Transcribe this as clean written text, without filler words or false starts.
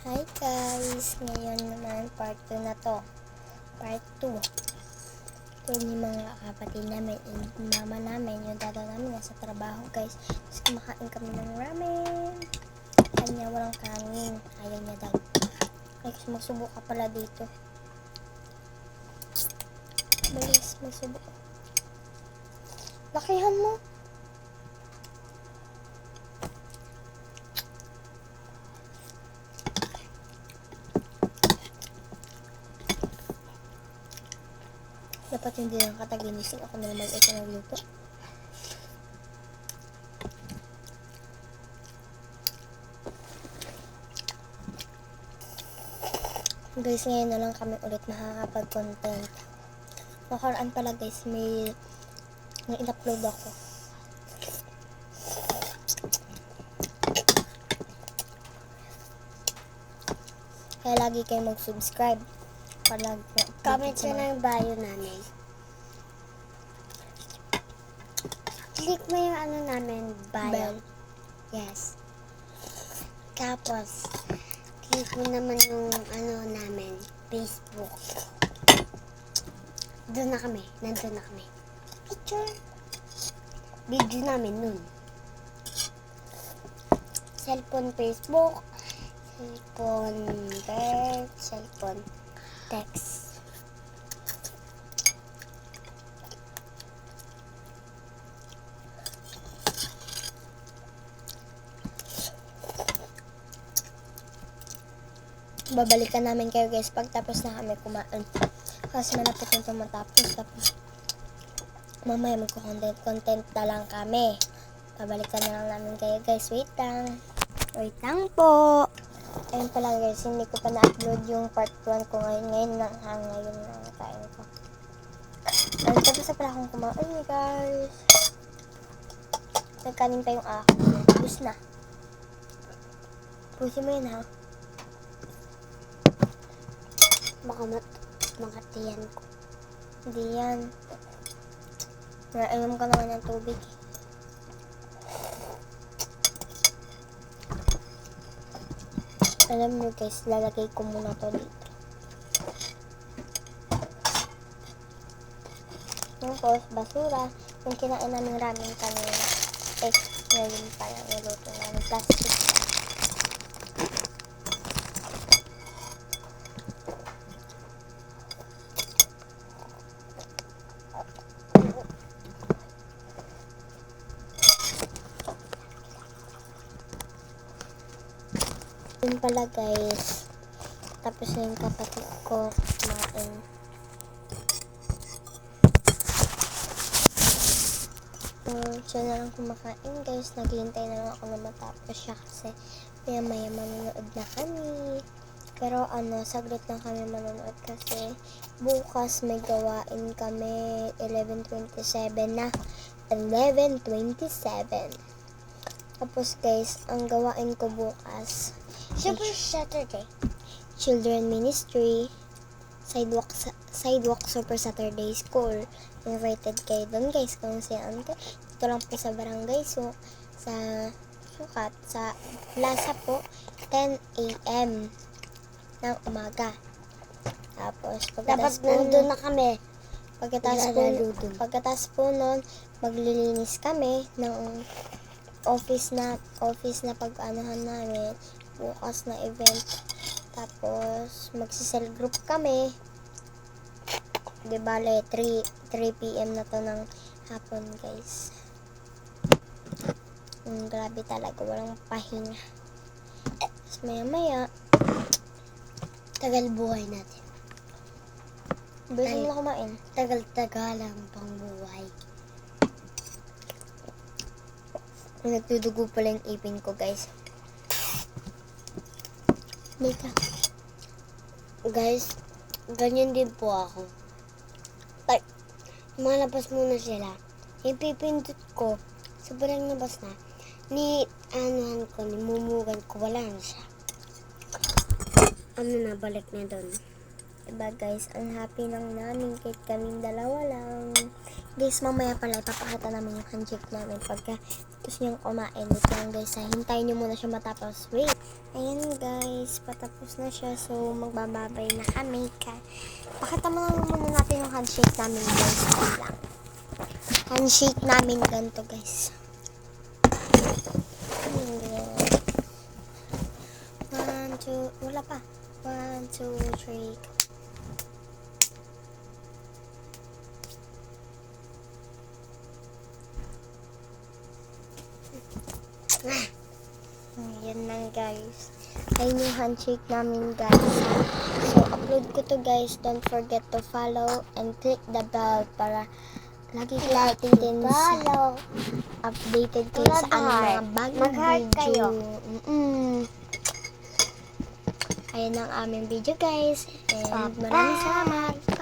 Hi guys! Ngayon naman part 2 na to. Part 2. Ito yung mga kapatid namin and mama namin. Yung dada namin nasa trabaho guys. Tapos kumakain kami ng ramen. Kanya walang kanin. Ayaw niya daw. Ay kasi magsubok ka pala dito. Bilis, magsubok. Lakihan mo. Dapat hindi lang kataginising. Ako na mag-ito ng luto. Guys, ngayon na lang kami ulit makakapag-content. Nakaraan pala guys, may in-upload ako. Kaya lagi kayo mag-subscribe. Comment sa ng bio namin. Click mo yung ano namin, bio. Bell. Yes. Tapos, click mo naman yung ano namin, Facebook. Doon na kami. Nandun na kami. Picture. Video namin nun. Cellphone Facebook. Cellphone bird. Cellphone text. Babalikan namin kayo guys pag tapos na kami kumain. Kasi malapit na ito matapos. Tapos mamaya magko-content na lang kami. Babalikan na lang namin kayo guys. Wait lang. Wait lang po. Ayun pala guys, hindi ko pa na-upload yung part 1 ko ngayon. Ngayon lang kain ko. Ayun, tapos na pala akong kumain guys. Nagkanin pa yung akin. Tapos na. Pusin mo yun ha. Baka makatiyan ko. Hindi yan. Nainom ka naman ng tubig. Alam nyo guys, lalagay ko muna to dito. Tapos, basura. Yung kinain namin ramen kanina. Ngayon pa yung niluto namin. Plastic. Yun pala guys. Tapos na yung kapatid ko kumain. Siya na lang kumakain guys. Naghihintay na lang ako na matapos siya kasi maya manonood na kami. Pero saglit lang kami manonood kasi bukas may gawain kami 11:27 na. 11:27. Tapos guys, ang gawain ko bukas Super Saturday. Children Ministry, Sidewalk Super Saturday School. Invited kayo doon guys kung saan kayo. Ito lang po sa barangay sa Sukat, sa Plaza po, 10 a.m. ng umaga. Tapos Dapat nandun na kami. Pagkatapos po nun, maglilinis kami ng office na pag-anuhan namin bukas na event. Tapos magsisel group kami. Di bale 3 p.m. na to ng hapon guys. Grabe talaga, walang pahinga. Tapos maya Tagal buhay natin. bilis mo na kumain. Tagal-tagalang pang buhay. Nagdudugo pala yung ipin ko guys. Dito. Guys, ganyan din po ako. Like, malabas muna sila. Ipipindot ko. Sobrang labas na. Nimumugan ko. Wala na siya. Balik na doon. Diba guys, ang happy lang namin kahit kaming dalawa lang. Guys, mamaya pala ipapakita namin yung handshake namin pagka tapos niyang kumain. Wait lang guys, hintayin niyo muna siya matapos. Wait. Ayan guys, patapos na siya. So, magbababay na kami. Pakita mo lang muna natin yung handshake namin guys. Wait lang. Handshake namin ganito guys. One, two, wala pa. 1, 2, 3. Ayan lang guys. Ayun yung handshake namin guys. So, upload ko to guys. Don't forget to follow and click the bell para lagi kayo updated kayo sa aming mga bagong Mag-heart kayo. video. Ayan ang aming video guys. And maraming salamat.